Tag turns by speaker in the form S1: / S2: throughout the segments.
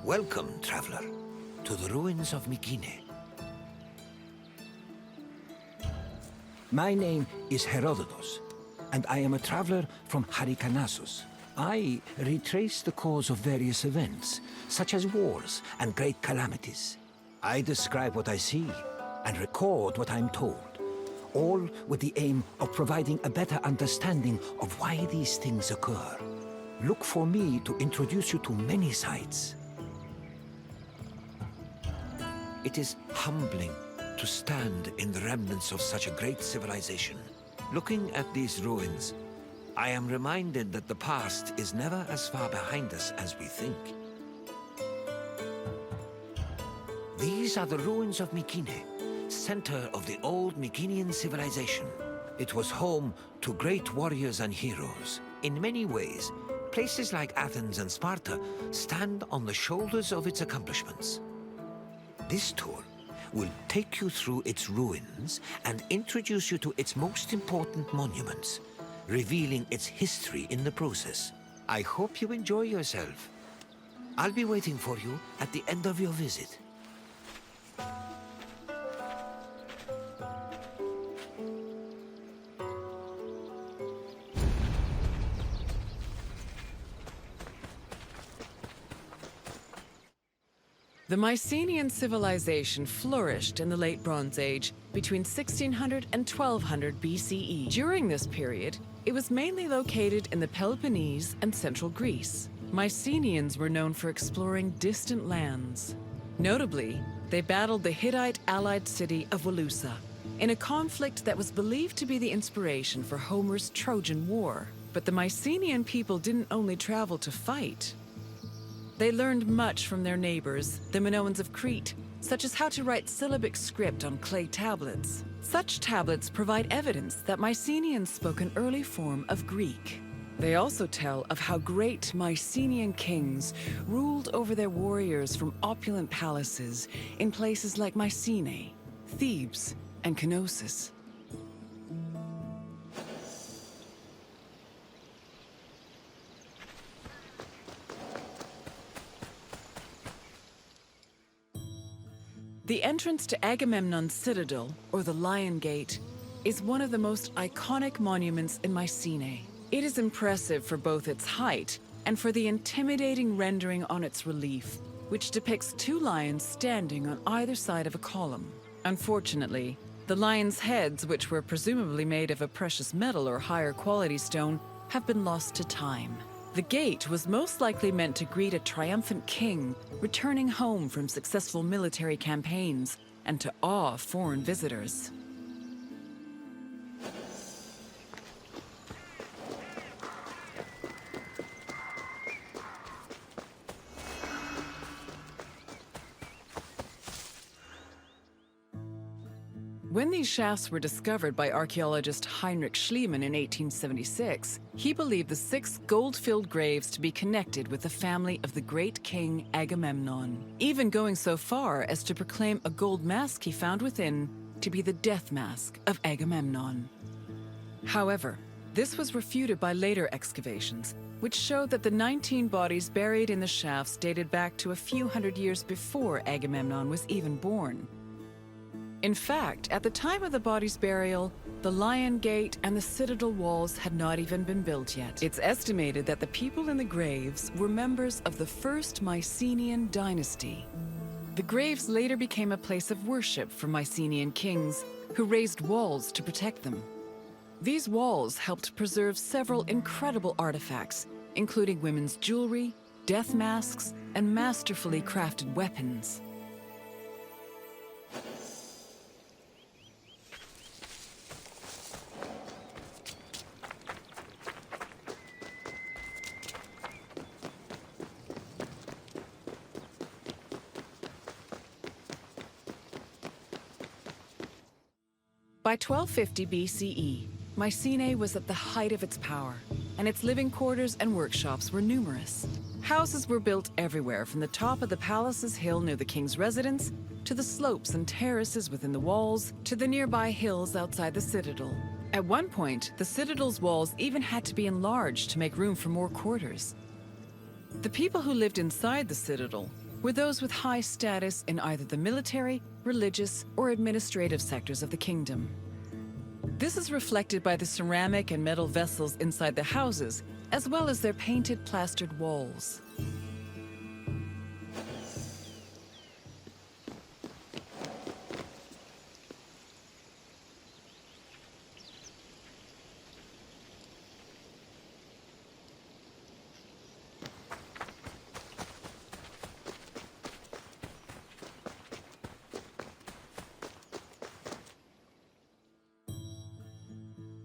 S1: Welcome, traveler, to the ruins of Mycenae. My name is Herodotus, and I am a traveler from Hyrcanassus. I retrace the cause of various events, such as wars and great calamities. I describe what I see and record what I'm told, all with the aim of providing a better understanding of why these things occur. Look for me to introduce you to many sights. It is humbling to stand in the remnants of such a great civilization. Looking at these ruins, I am reminded that the past is never as far behind us as we think. These are the ruins of Mycenae, center of the old Mycenaean civilization. It was home to great warriors and heroes. In many ways, places like Athens and Sparta stand on the shoulders of its accomplishments. This tour will take you through its ruins and introduce you to its most important monuments, revealing its history in the process. I hope you enjoy yourself. I'll be waiting for you at the end of your visit.
S2: The Mycenaean civilization flourished in the Late Bronze Age between 1600 and 1200 BCE. During this period, it was mainly located in the Peloponnese and central Greece. Mycenaeans were known for exploring distant lands. Notably, they battled the Hittite-allied city of Walusa in a conflict that was believed to be the inspiration for Homer's Trojan War. But the Mycenaean people didn't only travel to fight. They learned much from their neighbors, the Minoans of Crete, such as how to write syllabic script on clay tablets. Such tablets provide evidence that Mycenaeans spoke an early form of Greek. They also tell of how great Mycenaean kings ruled over their warriors from opulent palaces in places like Mycenae, Thebes, and Knossos. The entrance to Agamemnon's Citadel, or the Lion Gate, is one of the most iconic monuments in Mycenae. It is impressive for both its height and for the intimidating rendering on its relief, which depicts two lions standing on either side of a column. Unfortunately, the lions' heads, which were presumably made of a precious metal or higher quality stone, have been lost to time. The gate was most likely meant to greet a triumphant king returning home from successful military campaigns and to awe foreign visitors. When these shafts were discovered by archaeologist Heinrich Schliemann in 1876, he believed the 6 gold-filled graves to be connected with the family of the great king Agamemnon, even going so far as to proclaim a gold mask he found within to be the death mask of Agamemnon. However, this was refuted by later excavations, which showed that the 19 bodies buried in the shafts dated back to a few hundred years before Agamemnon was even born. In fact, at the time of the body's burial, the Lion Gate and the Citadel walls had not even been built yet. It's estimated that the people in the graves were members of the first Mycenaean dynasty. The graves later became a place of worship for Mycenaean kings, who raised walls to protect them. These walls helped preserve several incredible artifacts, including women's jewelry, death masks, and masterfully crafted weapons. By 1250 BCE, Mycenae was at the height of its power, and its living quarters and workshops were numerous. Houses were built everywhere, from the top of the palace's hill near the king's residence, to the slopes and terraces within the walls, to the nearby hills outside the citadel. At one point, the citadel's walls even had to be enlarged to make room for more quarters. The people who lived inside the citadel were those with high status in either the military, religious, or administrative sectors of the kingdom. This is reflected by the ceramic and metal vessels inside the houses, as well as their painted plastered walls.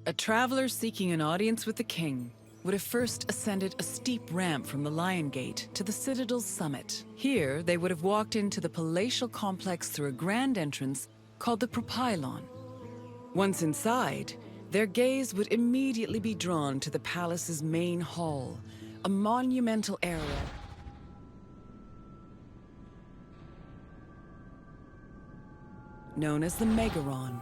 S2: A traveler seeking an audience with the king would have first ascended a steep ramp from the Lion Gate to the Citadel's summit. Here, they would have walked into the palatial complex through a grand entrance called the Propylon. Once inside, their gaze would immediately be drawn to the palace's main hall, a monumental area known as the Megaron.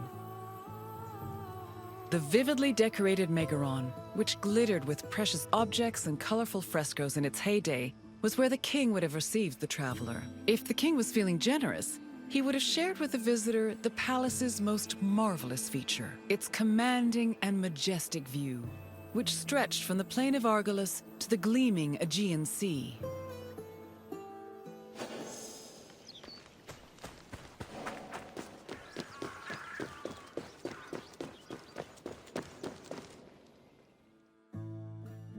S2: The vividly decorated Megaron, which glittered with precious objects and colorful frescoes in its heyday, was where the king would have received the traveler. If the king was feeling generous, he would have shared with the visitor the palace's most marvelous feature, its commanding and majestic view, which stretched from the plain of Argolis to the gleaming Aegean Sea.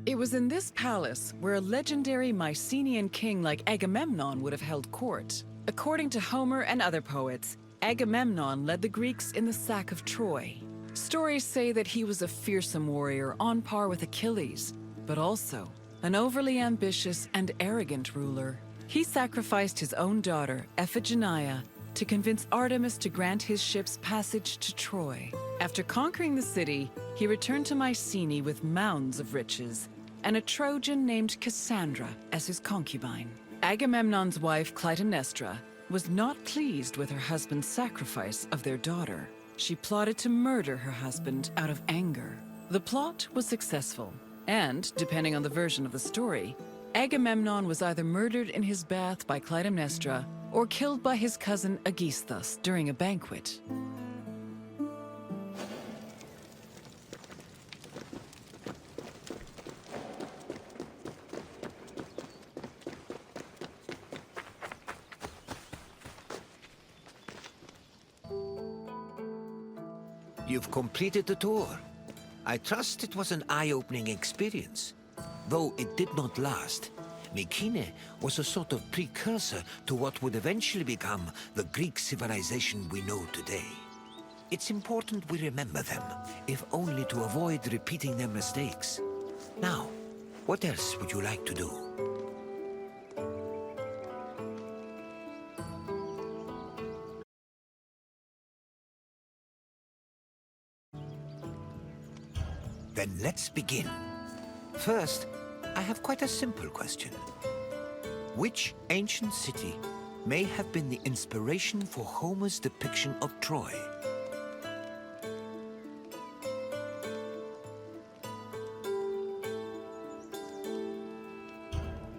S2: It was in this palace where a legendary Mycenaean king like Agamemnon would have held court. According to Homer and other poets, Agamemnon led the Greeks in the sack of Troy. Stories say that he was a fearsome warrior on par with Achilles, but also an overly ambitious and arrogant ruler. He sacrificed his own daughter, Iphigenia, to convince Artemis to grant his ship's passage to Troy. After conquering the city, he returned to Mycenae with mounds of riches, and a Trojan named Cassandra as his concubine. Agamemnon's wife, Clytemnestra, was not pleased with her husband's sacrifice of their daughter. She plotted to murder her husband out of anger. The plot was successful, and, depending on the version of the story, Agamemnon was either murdered in his bath by Clytemnestra or killed by his cousin Aegisthus during a banquet.
S1: You've completed the tour. I trust it was an eye-opening experience. Though it did not last, Mycenae was a sort of precursor to what would eventually become the Greek civilization we know today. It's important we remember them, if only to avoid repeating their mistakes. Now, what else would you like to do? Then let's begin. First, I have quite a simple question. Which ancient city may have been the inspiration for Homer's depiction of Troy?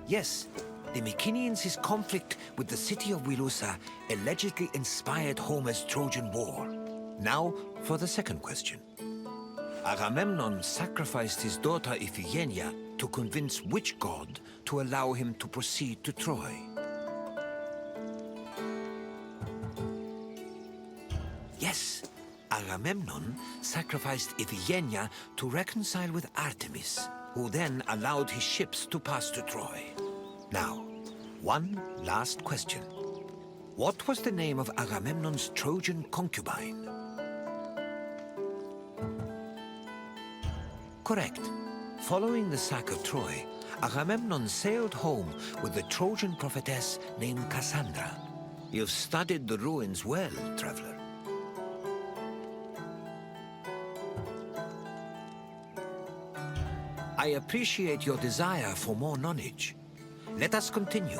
S1: Yes, the Mycenaeans' conflict with the city of Wilusa allegedly inspired Homer's Trojan War. Now, for the second question. Agamemnon sacrificed his daughter Iphigenia to convince which god to allow him to proceed to Troy? Yes, Agamemnon sacrificed Iphigenia to reconcile with Artemis, who then allowed his ships to pass to Troy. Now, one last question. What was the name of Agamemnon's Trojan concubine? Correct. Following the sack of Troy, Agamemnon sailed home with the Trojan prophetess named Cassandra. You've studied the ruins well, traveler. I appreciate your desire for more knowledge. Let us continue.